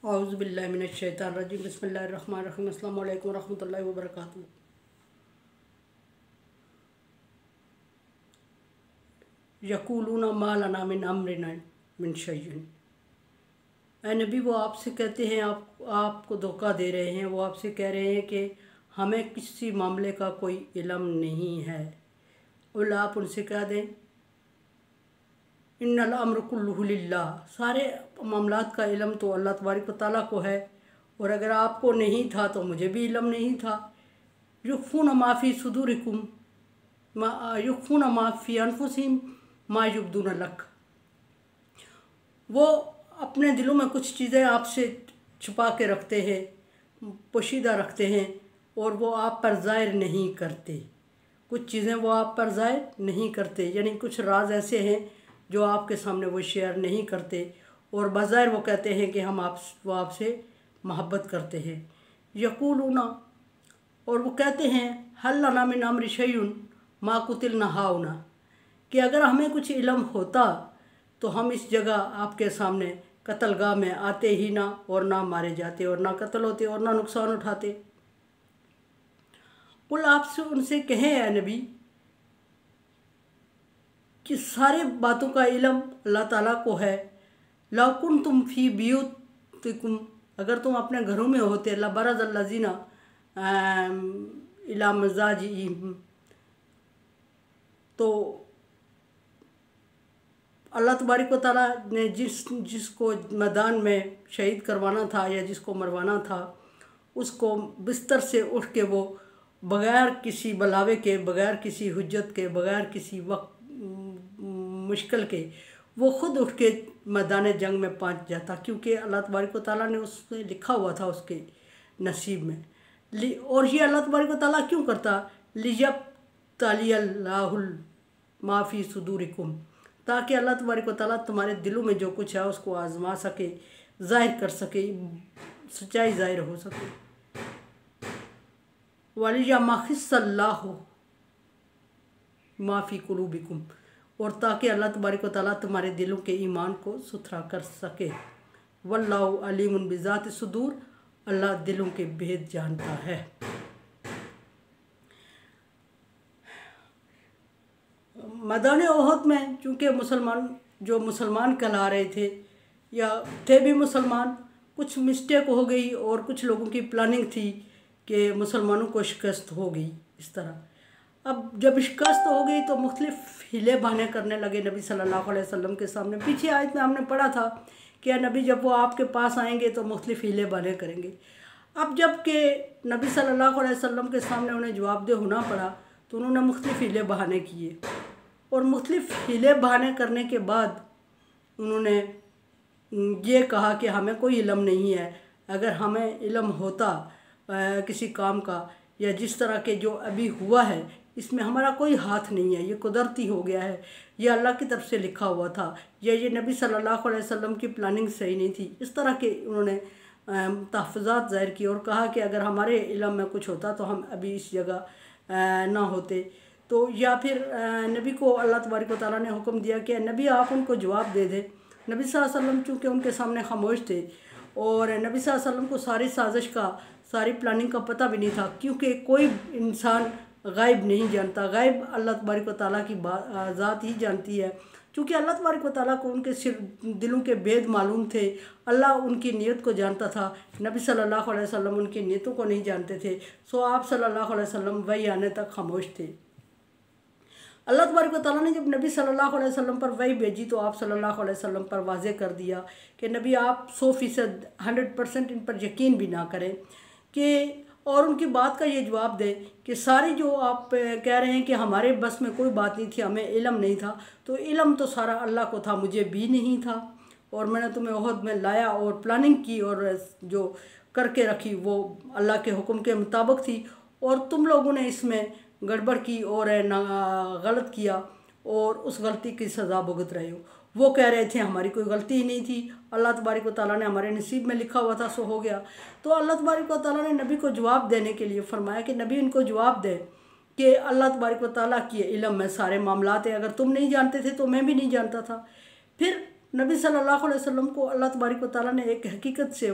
औज़ुबिल्लाहि मिनश्शैतानिर्रजीम बिस्मिल्लाहिर्रहमानिर्रहीम अस्सलामु अलैकुम रहमतुल्लाहि व बरकातुहू। यक़ूलूना मा लना मिन अम्रिना मिन शैइन। ऐ नबी, वो आपसे कहते हैं, आपको धोखा दे रहे हैं। वो आपसे कह रहे हैं कि हमें किसी मामले का कोई इल्म नहीं है। और आप उनसे कह दें, इन्नल अम्र कुल्लुहु लिल्लाह, सारे मामलात का इल्म तो अल्लाह तबारक व तआला को है, और अगर आपको नहीं था तो मुझे भी इल्म नहीं था। युख्फूना मा फी सुदूरिकुम युख्फूना मा फी अनफुसिहिम मा युब्दूना लक। वो अपने दिलों में कुछ चीज़ें आपसे छुपा के रखते हैं, पोशीदा रखते हैं, और वो आप पर ज़ाहिर नहीं करते। कुछ चीज़ें वो आप पर ज़ाहिर नहीं करते, यानी कुछ राज ऐसे हैं जो आपके सामने वो शेयर नहीं करते, और बज़ाहिर वो कहते हैं कि वो आपसे मोहब्बत करते हैं। यक़ूलूना, और वो कहते हैं, हल लना मिन अम्रि शैउन मा कुतिलना हाउना, कि अगर हमें कुछ इल्म होता तो हम इस जगह आपके सामने कत्लगाह में आते ही ना, और ना मारे जाते, और ना कत्ल होते, और ना नुकसान उठाते। कुल, आपसे उनसे कहें ऐ नबी कि सारे बातों का इल्म अल्लाह ताला को है। लौ कुन्तुम फी बुयूतिकुम, अगर तुम अपने घरों में होते, लबरज़ल्लज़ीना इला मज़ाजिहिम, तो अल्लाह तबारक व तआला ने जिसको मैदान में शहीद करवाना था या जिसको मरवाना था, उसको बिस्तर से उठ के वो बग़ैर किसी बलावे के, बग़ैर किसी हुज्जत के, बग़ैर किसी वक्त मुश्किल के, वो ख़ुद उठ के मैदान जंग में पहुंच जाता, क्योंकि अल्लाह तबारक व तआला ने उसमें लिखा हुआ था उसके नसीब में। और ये अल्लाह तबारक व तआला क्यों करता? लियब्तलियल्लाहुल मा फी सुदूरिकुम, ताकि अल्लाह तबारक व तआला तुम्हारे दिलों में जो कुछ है उसको आज़मा सके, ज़ाहिर कर सके, सच्चाई ज़ाहिर हो सके। वलियमहिस्सल्लाहु मा फी कुलूबिकुम, और ताकि अल्लाह तबारक व तआला तुम्हारे दिलों के ईमान को सुथरा कर सके। वल्लाहु अलीमुन बिज़ाति सुदूर, अल्लाह दिलों के भेद जानता है। मैदान ओहद में चूँकि मुसलमान कहला रहे थे या थे भी मुसलमान, कुछ मिस्टेक हो गई और कुछ लोगों की प्लानिंग थी कि मुसलमानों को शिकस्त हो गई इस तरह। अब जब शिकस्त हो गई तो मुख्तलिफ हीले बहाने करने लगे नबी सल्लल्लाहु अलैहि वसल्लम के सामने। पीछे आयत में हमने पढ़ा था कि नबी जब वो आपके पास आएंगे तो मुख्तलिफ हीले बहाने करेंगे। अब जब के नबी सल्लल्लाहु अलैहि वसल्लम के सामने उन्हें जवाबदेह होना पड़ा, तो उन्होंने मुख्तलिफ हीले बहाने किए, और मुख्तलिफ हीले बहाने करने के बाद उन्होंने ये कहा कि हमें कोई इल्म नहीं है। अगर हमें इल्म होता किसी काम का, या जिस तरह के जो अभी हुआ है, इसमें हमारा कोई हाथ नहीं है, ये कुदरती हो गया है, ये अल्लाह की तरफ से लिखा हुआ था, या ये नबी सल्लल्लाहु अलैहि वसल्लम की प्लानिंग सही नहीं थी। इस तरह के उन्होंने तहफ़्फ़ुज़ात ज़ाहिर की और कहा कि अगर हमारे इल्म में कुछ होता तो हम अभी इस जगह ना होते। तो या फिर नबी को अल्लाह तबारक व तआला ने हुक्म दिया कि नबी आप उनको जवाब दे दें। नबी सल्लल्लाहु अलैहि वसल्लम चूँकि उनके सामने खामोश थे, और नबी सल्लल्लाहु अलैहि वसल्लम को सारी साजिश का, सारी प्लानिंग का पता भी नहीं था, क्योंकि कोई इंसान गायब नहीं जानता। गायब अल्लाह तबारक व तआला की ज़ात ही जानती है। चूँकि अल्लाह तबारक व तआला को उनके दिलों के भेद मालूम थे, अल्लाह उनकी नीयत को जानता था, नबी सल्लल्लाहु अलैहि वसल्लम उनकी नीयतों को नहीं जानते थे। सो आप सल्लल्लाहु अलैहि वसल्लम वही आने तक खामोश थे। अल्लाह तबारक व तआला ने जब नबी सल्लल्लाहु अलैहि वसल्लम पर वही भेजी तो आप सल्लल्लाहु अलैहि वसल्लम पर वाज़े कर दिया कि नबी आप 100% 100% इन पर यकीन भी ना करें, कि और उनकी बात का ये जवाब दें कि सारी जो आप कह रहे हैं कि हमारे बस में कोई बात नहीं थी, हमें इल्म नहीं था, तो इल्म तो सारा अल्लाह को था, मुझे भी नहीं था, और मैंने तुम्हें ओहद में लाया और प्लानिंग की और जो करके रखी वो अल्लाह के हुक्म के मुताबिक थी, और तुम लोगों ने इसमें गड़बड़ की और गलत किया, और उस गलती की सज़ा भुगत रहे हो। वो कह रहे थे हमारी कोई गलती ही नहीं थी, अल्लाह तबारक व तआला ने हमारे नसीब में लिखा हुआ था, सो हो गया। तो अल्लाह तबारक व तआला ने नबी को जवाब देने के लिए फरमाया कि नबी इनको जवाब दे कि अल्लाह तबारक व तआला की इल्म में सारे मामलात हैं, अगर तुम नहीं जानते थे तो मैं भी नहीं जानता था। फिर नबी सल्लल्लाहु अलैहि वसल्लम को अल्लाह तबारक व तआला ने एक हकीकत से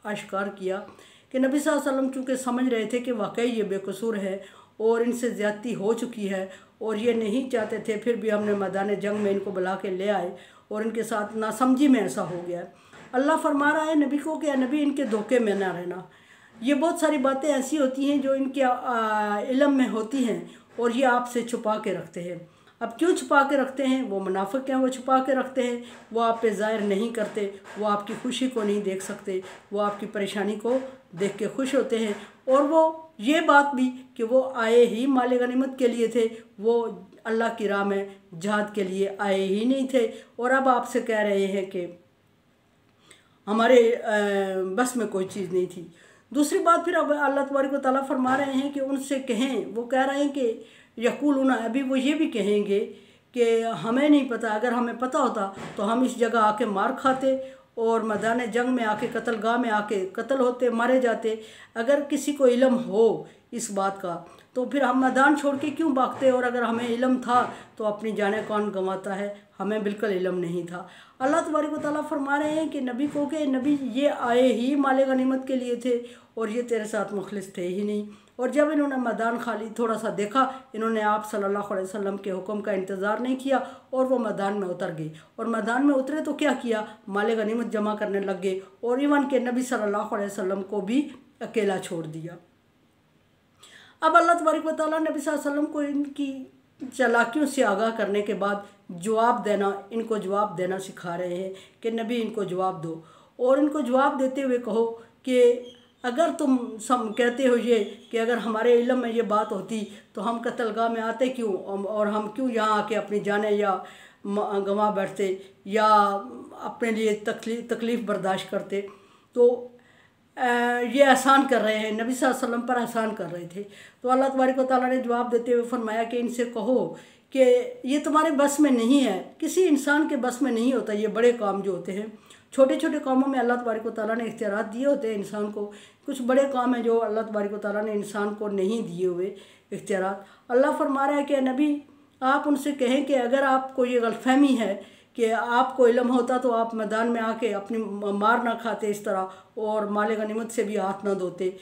आश्कार किया कि नबी सल्लल्लाहु अलैहि वसल्लम चूँकि समझ रहे थे कि वाकई ये बेकसूर है और इनसे ज़्यादती हो चुकी है और ये नहीं चाहते थे, फिर भी हमने मैदान जंग में इनको बुला के ले आए और इनके साथ नासमझी में ऐसा हो गया। अल्लाह फरमा रहा है नबी को कि नबी इनके धोखे में ना रहना। ये बहुत सारी बातें ऐसी होती हैं जो इनके इल्म में होती हैं और ये आपसे छुपा के रखते हैं। अब क्यों छुपा के रखते हैं? वो मुनाफिक हैं, वो छुपा के रखते हैं, वो आप पे ज़ाहिर नहीं करते, वो आपकी खुशी को नहीं देख सकते, वो आपकी परेशानी को देख के खुश होते हैं। और वो ये बात भी कि वो आए ही माल गनीमत के लिए थे, वो अल्लाह की राह में जिहाद के लिए आए ही नहीं थे। और अब आपसे कह रहे हैं कि हमारे बस में कोई चीज़ नहीं थी। दूसरी बात फिर अब अल्लाह तबारक व तआला फरमा रहे हैं कि उनसे कहें, वो कह रहे हैं कि यक़ूलूना, अभी वो ये भी कहेंगे कि हमें नहीं पता, अगर हमें पता होता तो हम इस जगह आके मार खाते और मैदान जंग में आके कत्लगाह में आके कत्ल होते, मारे जाते। अगर किसी को इल्म हो इस बात का तो फिर हम मैदान छोड़ के क्यों भागते? और अगर हमें इल्म था तो अपनी जानें कौन गंवाता है? हमें बिल्कुल इल्म नहीं था। अल्लाह तबारक व तआला फरमा रहे हैं कि नबी को कि नबी ये आए ही माल गनीमत के लिए थे और ये तेरे साथ मुखलिस थे ही नहीं। और जब इन्होंने मैदान खाली थोड़ा सा देखा, इन्होंने आप सल्लल्लाहु अलैहि वसल्लम के हुक्म का इंतज़ार नहीं किया और वो मैदान में उतर गए। और मैदान में उतरे तो क्या किया? माल गनीमत जमा करने लग गए और इवन के नबी सल्लल्लाहु अलैहि वसल्लम को भी अकेला छोड़ दिया। अब अल्लाह तबारक व तआला नबी सल्लल्लाहु अलैहि वसल्लम को इनकी चालाकियों से आगाह करने के बाद जवाब देना, इनको जवाब देना सिखा रहे हैं कि नबी इनको जवाब दो। और इनको जवाब देते हुए कहो कि अगर तुम कहते हो ये कि अगर हमारे इल्म में ये बात होती तो हम कत्लगाह में आते क्यों, और हम क्यों यहाँ आके अपनी जानें या गंवा बैठते या अपने लिए तकलीफ़ बर्दाश्त करते। तो ये एहसान कर रहे हैं, नबी सल्लल्लाहु अलैहि वसल्लम पर एहसान कर रहे थे। तो अल्लाह तबारक व तआला ने जवाब देते हुए फरमाया कि इनसे कहो कि ये तुम्हारे बस में नहीं है, किसी इंसान के बस में नहीं होता ये बड़े काम जो होते हैं। छोटे छोटे कामों में अल्लाह तबारक व तआला ने इख्तियारात दिए होते हैं इंसान को, कुछ बड़े काम हैं जो अल्लाह तबारक व तआला ने इंसान को नहीं दिए हुए इख्तियारात। अल्लाह फरमा रहा है कि नबी आप उनसे कहें कि अगर आपको ये गलतफहमी है कि आपको इल्म होता तो आप मैदान में आके अपनी मार ना खाते इस तरह और माल गनीमत से भी हाथ ना धोते।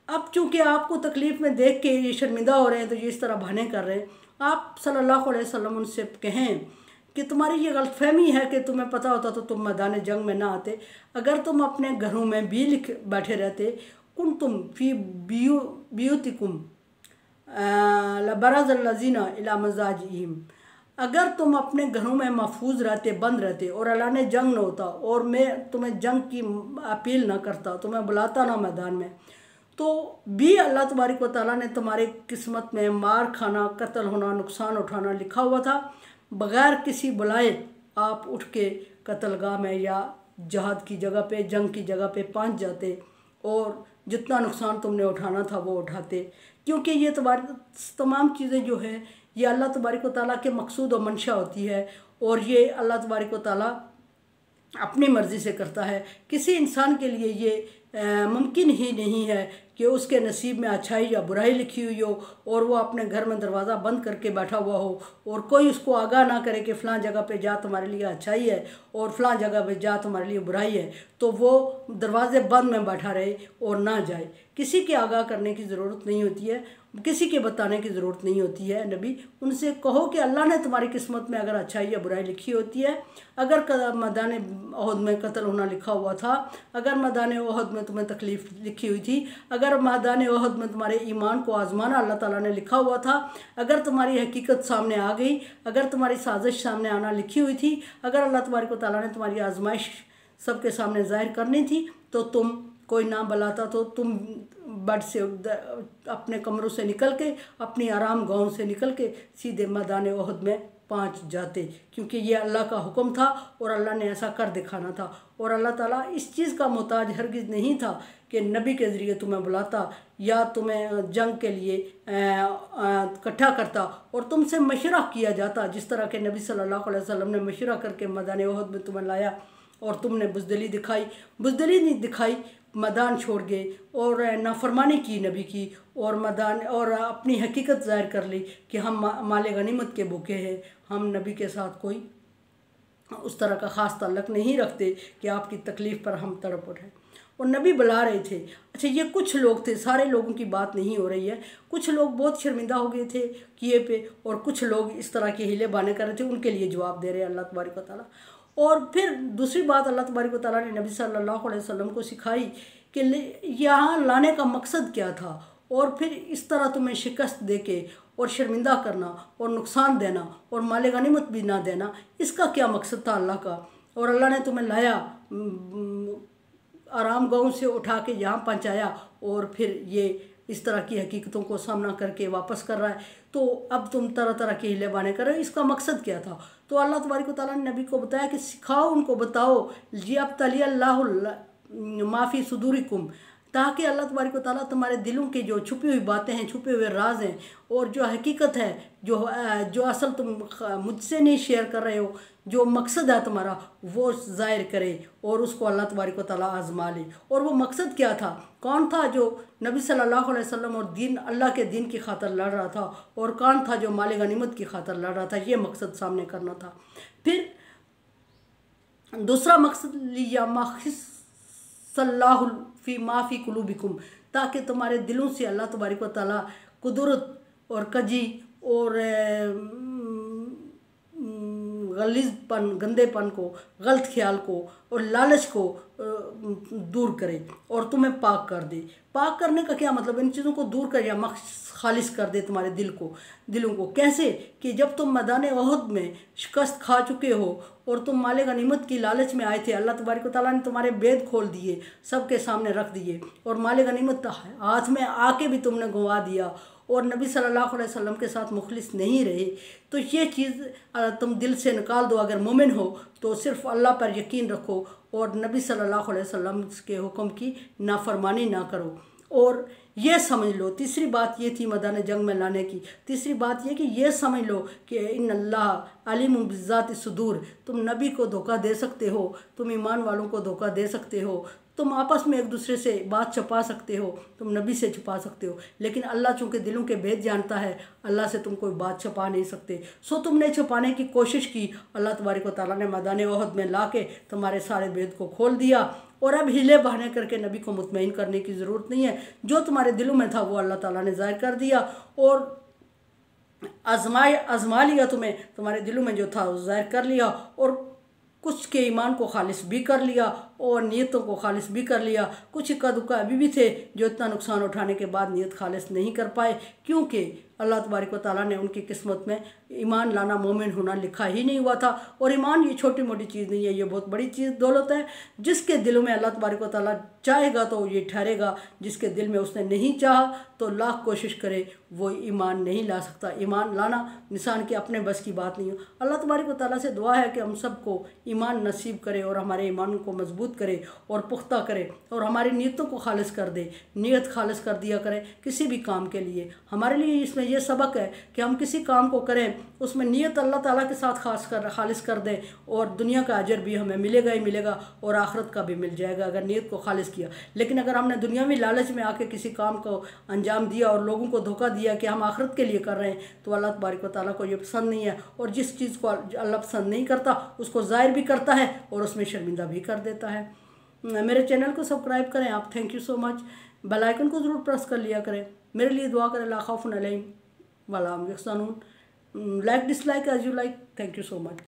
अब चूँकि आपको तकलीफ़ में देख के ये शर्मिंदा हो रहे हैं तो ये इस तरह बहाने कर रहे हैं। आप सल्लल्लाहु अलैहि वसल्लम उनसे कहें कि तुम्हारी ये गलतफहमी है कि तुम्हें पता होता तो तुम मैदान जंग में ना आते। अगर तुम अपने घरों में भी बैठे रहते, कुन तुम फी बियूतिकुम लबरज़ल्लज़ीना इला मज़ाजिहिम, अगर तुम अपने घरों में महफूज रहते, बंद रहते और अल्लाह ने जंग न होता और मैं तुम्हें जंग की अपील ना करता, तुम्हें बुलाता ना मैदान में, तो भी अल्लाह तबारक व तआला ने तुम्हारे किस्मत में मार खाना, कत्ल होना, नुकसान उठाना लिखा हुआ था। बग़ैर किसी बुलाए आप उठ के कत्लगाह में या जहाद की जगह पे, जंग की जगह पे पहुंच जाते और जितना नुकसान तुमने उठाना था वो उठाते। क्योंकि ये तमाम चीज़ें जो हैं ये अल्लाह तबारक व तआला के मकसूद और मंशा होती है और ये अल्लाह तबारक व तआला अपनी मर्ज़ी से करता है। किसी इंसान के लिए ये मुमकिन ही नहीं है कि उसके नसीब में अच्छाई या बुराई लिखी हुई हो और वो अपने घर में दरवाज़ा बंद करके बैठा हुआ हो और कोई उसको आगाह ना करे कि फ़लाँ जगह पे जा तुम्हारे लिए अच्छाई है और फ़लाँ जगह पे जा तुम्हारे लिए बुराई है, तो वो दरवाज़े बंद में बैठा रहे और ना जाए। किसी के आगाह करने की ज़रूरत नहीं होती है, किसी के बताने की ज़रूरत नहीं होती है। नबी उनसे कहो कि अल्लाह ने तुम्हारी किस्मत में अगर अच्छाई या बुराई लिखी होती है, अगर मैदान ओहद में कत्ल होना लिखा हुआ था, अगर मैदान ओहद में तुम्हें तकलीफ़ लिखी हुई थी, अगर मैदान ओहद में तुम्हारे ईमान को आजमाना अल्लाह ताला ने लिखा हुआ था, अगर तुम्हारी हकीकत सामने आ गई, अगर तुम्हारी साजिश सामने आना लिखी हुई थी, अगर अल्लाह तबारक व तआला ने तुम्हारी आजमाइश सबके सामने ज़ाहिर करनी थी, तो तुम कोई ना बुलाता तो तुम बेड से अपने कमरों से निकल के, अपनी आराम गाहों से निकल के सीधे मैदान ओहद में पहुंच जाते, क्योंकि ये अल्लाह का हुक्म था और अल्लाह ने ऐसा कर दिखाना था। और अल्लाह ताला इस चीज़ का मोहताज हरगिज़ नहीं था कि नबी के ज़रिए तुम्हें बुलाता या तुम्हें जंग के लिए इकट्ठा करता और तुमसे मशवरा किया जाता, जिस तरह के नबी सल्लल्लाहु अलैहि वसल्लम ने मशवरा करके मैदान ओहद में तुम्हें लाया और तुमने बुज़दिली दिखाई, बुज़दिली नहीं दिखाई, मैदान छोड़ गए और नाफरमानी की नबी की और मैदान और अपनी हकीकत ज़ाहिर कर ली कि हम माल गनीमत के भूखे हैं, हम नबी के साथ कोई उस तरह का ख़ास ताल्लुक़ नहीं रखते कि आपकी तकलीफ़ पर हम तड़प उठें। और नबी बुला रहे थे। अच्छा, ये कुछ लोग थे, सारे लोगों की बात नहीं हो रही है। कुछ लोग बहुत शर्मिंदा हो गए थे किए पे, और कुछ लोग इस तरह के हीले बहाने कर रहे थे, उनके लिए जवाब दे रहे हैं अल्लाह तबारक व तआला। और फिर दूसरी बात अल्लाह तबारक व तआला ने नबी सल्लल्लाहु अलैहि वसल्लम को सिखाई कि यहाँ लाने का मकसद क्या था, और फिर इस तरह तुम्हें शिकस्त दे के और शर्मिंदा करना और नुकसान देना और माले गनीमत भी ना देना, इसका क्या मकसद था अल्लाह का। और अल्लाह ने तुम्हें लाया, आराम गाँव से उठा के यहाँ पहुँचाया, और फिर ये इस तरह की हकीकतों को सामना करके वापस कर रहा है, तो अब तुम तरह तरह के हीले बहाने कर रहे हो, इसका मकसद क्या था। तो अल्लाह तबारक व तआला ने नबी को बताया कि सिखाओ, उनको बताओ, जी अब तली अल्लाह माफ़ी सुदूरिकुम, ताकि अल्लाह तबारक व तआला तुम्हारे दिलों की जो छुपी हुई बातें हैं, छुपे हुए राज हैं, और जो हकीकत है, जो असल तुम मुझसे नहीं शेयर कर रहे हो, जो मकसद है तुम्हारा, वो ज़ाहिर करे, और उसको अल्लाह तबारक व तआला आज़मा ले। और वो मकसद क्या था, कौन था जो नबी सल्लल्लाहु अलैहि वसल्लम और दीन, अल्लाह के दीन की खातर लड़ रहा था, और कौन था जो माल गनीमत की खातर लड़ रहा था, ये मकसद सामने करना था। फिर दूसरा मकसद लिया माखिसल्लाहु फी माफ़ी कुलूबिकुम, ताकि तुम्हारे दिलों से अल्लाह तबारक व तआला कुदरत और कजी और गलीज़पन, गंदेपन को, गलत ख्याल को और लालच को दूर करे और तुम्हें पाक कर दे। पाक करने का क्या मतलब, इन चीज़ों को दूर कर या खालिश कर दे तुम्हारे दिलों को। कैसे कि जब तुम मैदान उहद में शिकस्त खा चुके हो और तुम माले गनीमत की लालच में आए थे, अल्लाह तबारक व तआला ने तुम्हारे भेद खोल दिए, सबके सामने रख दिए, और माले गनीमत हाथ में आके भी तुमने गंवा दिया, और नबी सल्लल्लाहु अलैहि वसल्लम के साथ मुखलिस नहीं रहे। तो ये चीज़ तुम दिल से निकाल दो। अगर मोमिन हो तो सिर्फ अल्लाह पर यकीन रखो और नबी सल्लल्लाहु अलैहि वसल्लम के हुक्म की नाफरमानी ना करो। और ये समझ लो, तीसरी बात ये थी मैदान जंग में लाने की। तीसरी बात ये कि ये समझ लो कि इन अल्लाह अलीमुम बिज़ाति सुदूर, तुम नबी को धोखा दे सकते हो, तुम ईमान वालों को धोखा दे सकते हो, तुम आपस में एक दूसरे से बात छुपा सकते हो, तुम नबी से छुपा सकते हो, लेकिन अल्लाह चूँकि दिलों के भेद जानता है, अल्लाह से तुम कोई बात छुपा नहीं सकते। सो तुमने छुपाने की कोशिश की, अल्लाह तबारक व तआला ने मैदान उहद में ला के तुम्हारे सारे भेद को खोल दिया, और अब हिले बहाने करके नबी को मुतमईन करने की ज़रूरत नहीं है। जो तुम्हारे दिलों में था वो अल्लाह ताला ने ज़ाहिर कर दिया, और आजमा लिया तुम्हें, तुम्हारे दिलों में जो था वो ज़ाहिर कर लिया, और कुछ के ईमान को खालिस भी कर लिया और नीयतों को खालिस भी कर लिया। कुछ इक्का दुक्का अभी भी थे जो इतना नुकसान उठाने के बाद नीयत खालिस नहीं कर पाए, क्योंकि अल्लाह तबारक व तआला ने उनकी किस्मत में ईमान लाना, मोमिन होना लिखा ही नहीं हुआ था। और ईमान ये छोटी मोटी चीज़ नहीं है, ये बहुत बड़ी चीज़ दौलत है। जिसके दिलों में अल्लाह तबारक व तआला चाहेगा तो ये ठहरेगा, जिसके दिल में उसने नहीं चाहा तो लाख कोशिश करे वो ईमान नहीं ला सकता। ईमान लाना इंसान के अपने बस की बात नहीं हो। अल्लाह तबारक व तआला से दुआ है कि हम सबको ईमान नसीब करे और हमारे ईमान को मजबूत करे और पुख्ता करे, और हमारी नीयतों को खालिस कर दे। नीयत खालिस कर दिया करें किसी भी काम के लिए। हमारे लिए इसमें यह सबक है कि हम किसी काम को करें, उसमें नीयत अल्लाह ताला के साथ खालिस कर दें, और दुनिया का अजर भी हमें मिलेगा ही मिलेगा और आखिरत का भी मिल जाएगा अगर नीयत को खालिस किया। लेकिन अगर हमने दुनियावी लालच में आके किसी काम को अंजाम दिया और लोगों को धोखा दिया कि हम आखिरत के लिए कर रहे हैं, तो अल्लाह तबारक व तआला को ये पसंद नहीं है। और जिस चीज़ को अल्लाह पसंद नहीं करता उसको ज़ाहिर भी करता है और उसमें शर्मिंदा भी कर देता है। मेरे चैनल को सब्सक्राइब करें आप, thank you so much. Bell icon को ज़रूर प्रेस कर लिया करें। मेरे लिए दुआ करें, ला खौफुन अलैहिम वला हुम यहज़नून। Like dislike as you like, thank you so much.